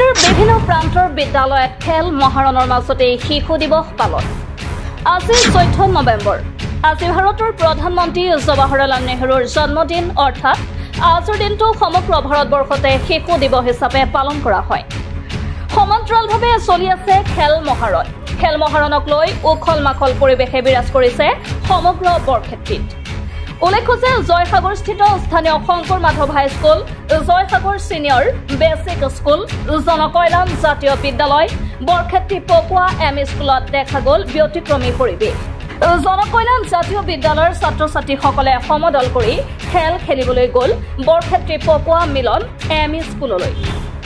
গুৱাহাটীৰ বিভিন্ন প্ৰান্তৰ বিদ্যালয়ত খেল মহাৰণৰ মাজতে শিশু দিৱস পালন। আজি 14 নৱেম্বৰ। আজি ভাৰতৰ প্ৰধানমন্ত্ৰী জৱাহৰলাল নেহৰুৰ জন্মদিন অৰ্থাৎ আজিৰ দিনটো সমগ্ৰ ভাৰতবৰ্ষতে শিশু দিৱস হিচাপে পালন কৰা হয়। সমান্তৰালভাৱে চলি আছে খেল মহাৰণ। খেল মহাৰণক লৈ উখল মাখল পৰিৱেশে বিৰাজ কৰিছে সমগ্ৰ বৰক্ষেত্ৰীত। উল্লেখ্য যে জয়সাগৰস্থিত স্থানীয় Shankar Madhav high school, Joysagar senior basic school, Janakalyan জাতীয় বিদ্যালয়, বৰক্ষেত্ৰী পকোৱা এম.ই. স্কুলত দেখা গ'ল ব্যতিক্ৰমী পৰিৱেশ। জনকল্যাণ জাতীয় বিদ্যালয়ৰ ছাত্ৰ ছাত্ৰীসকলে সমদল কৰি খেল খেলিবলৈ গ'ল বৰক্ষেত্ৰী পকোৱা মিলন এম.ই. স্কুললৈ।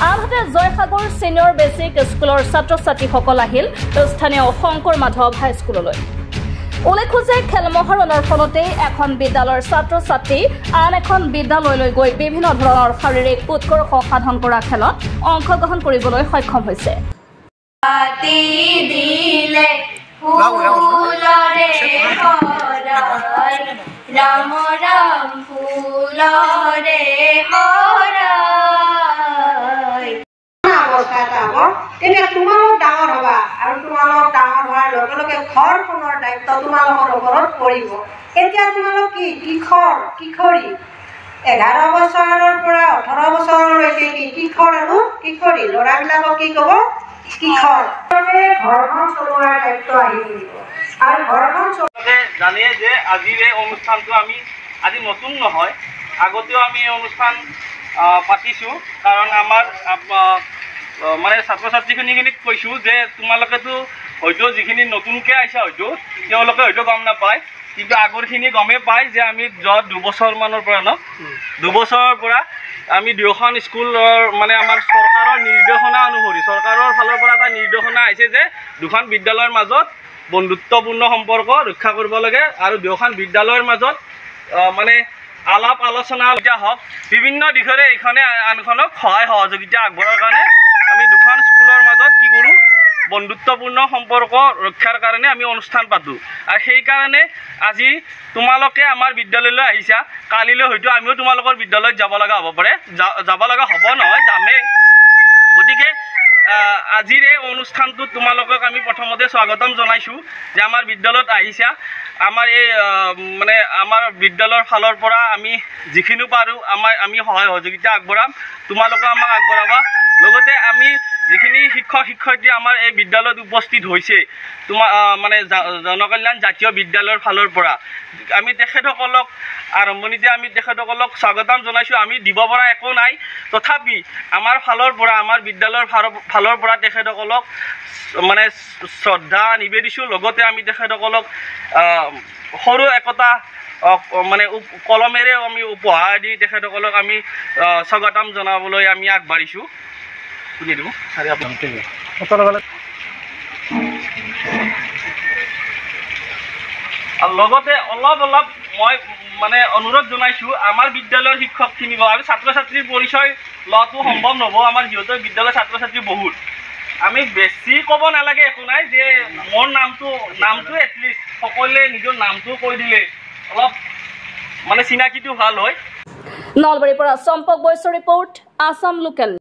আনহাতে জয়সাগৰ ছিনিয়ৰ বেচিক স্কুলৰ ছাত্ৰ ছাত্ৰীসকল আহিল স্থানীয় শংকৰ মাধৱ হাইস্কুললৈ। উল্লেখ্য যে খেল মহাৰণৰ ফলতে এখন বিদ্যালয়ৰ ছাত্ৰ ছাত্ৰী আন এখন বিদ্যালয়লৈ গৈ বিভিন্ন ধৰণৰ শাৰীৰিক উৎকৰ্ষ সাধন কৰা খেলত অংশগ্ৰহণ কৰিবলৈ সক্ষম হৈছে। তোমালোক ডাঙৰ হবা আৰু তোমালোক ডাঙৰ হোৱাৰ লগে লগে ঘৰখনৰ দায়িত্ব তোমালোকৰ ওপৰত পৰিব। এতিয়া তোমালোক কিশোৰী 11 বছৰৰ পৰা 18 বছৰলৈকে কিশোৰ আৰু কিশোৰী ল'ৰাবিলাকক কি ক'ব? কিশোৰ। ঘৰখন চলোৱাৰ দায়িত্ব আহি পৰিব আৰু ঘৰখন জানে যে আজিৰ এই অনুষ্ঠানটো আমি আজি নতুন নহয়, আগতেও আমি এই অনুষ্ঠান পাতিছোঁ। কাৰণ আমাৰ মানে ছাত্ৰ ছাত্ৰীখিনিক কৈছোঁ যে তোমালোকেতো হয়তো যিখিনি নতুনকৈ আহিছে হয়তো তেওঁলোকে হয়তো গম নাপায়, কিন্তু আগৰখিনি গমেই পায় যে আমি যোৱা 2 বছৰমানৰ পৰা 2 বছৰৰ পৰা আমি 2খন স্কুলৰ মানে আমাৰ চৰকাৰৰ নিৰ্দেশনা অনুসৰি চৰকাৰৰ ফালৰ পৰা এটা নিৰ্দেশনা আহিছে যে 2খন বিদ্যালয়ৰ মাজত বন্ধুত্বপূৰ্ণ সম্পৰ্ক ৰক্ষা কৰিব লাগে আৰু 2খন বিদ্যালয়ৰ মাজত মানে আলাপ আলোচনা হওক বিভিন্ন দিশৰে এইখনে আনখনক সহায় সহযোগিতা আগবঢ়াৰ কাৰণে আমি 2খন স্কুলৰ মাজত কি কৰোঁ বন্ধুত্বপূৰ্ণ সম্পৰ্ক ৰক্ষাৰ কাৰণে আমি অনুষ্ঠান পাতোঁ। আৰু সেইকাৰণে আজি তোমালোকে আমাৰ বিদ্যালয়লৈ আহিছা, কালিলৈ হয়তো আমিও তোমালোকৰ বিদ্যালয়ত যাব লগা হ'ব পাৰে, যাব লগা হ'ব নহয় যামেই। গতিকে আজিৰ এই অনুষ্ঠানটোত তোমালোকক আমি প্ৰথমতে স্বাগতম জনাইছোঁ যে আমাৰ বিদ্যালয়ত আহিছা। আমাৰ এই মানে আমাৰ বিদ্যালয়ৰ ফালৰ পৰা আমি যিখিনি পাৰোঁ আমি সহায় সহযোগিতা আগবঢ়াম, তোমালোকে আমাক আগবঢ়াবা। লগতে আমি যিখিনি শিক্ষক শিক্ষয়িত্ৰী আমাৰ এই বিদ্যালয়ত উপস্থিত হৈছে মানে জনকল্যাণ জাতীয় বিদ্যালয়ৰ ফালৰ পৰা আমি তেখেতসকলক আৰম্ভণিতে আমি তেখেতসকলক স্বাগতম জনাইছোঁ। আমি দিব পৰা একো নাই, তথাপি আমাৰ ফালৰ পৰা আমাৰ বিদ্যালয়ৰ ফালৰ পৰা তেখেতসকলক মানে শ্ৰদ্ধা নিবেদিছোঁ। লগতে আমি তেখেতসকলক সৰু একতা মানে কলমেৰে আমি উপহাৰ দি তেখেতসকলক আমি স্বাগতম জনাবলৈ আমি আগবাঢ়িছোঁ। শুনি দিব লগতে অলপ মই মানে অনুৰোধ জনাইছোঁ আমাৰ বিদ্যালয়ৰ শিক্ষকখিনিক আমি ছাত্ৰ ছাত্ৰীৰ পৰিচয় লোৱাটো সম্ভৱ নহ'ব। আমাৰ সিহঁতৰ বিদ্যালয়ৰ ছাত্ৰ ছাত্ৰী বহুত, আমি বেছি ক'ব নালাগে, একো নাই যে মোৰ নামটো এটলিষ্ট সকলোৱে নিজৰ নামটো কৈ দিলে অলপ মানে চিনাকিটো ভাল হয়। নলবাৰীৰ পৰা চম্পক বৈশ্যৰ ৰিপৰ্ট, আছাম লোকেল।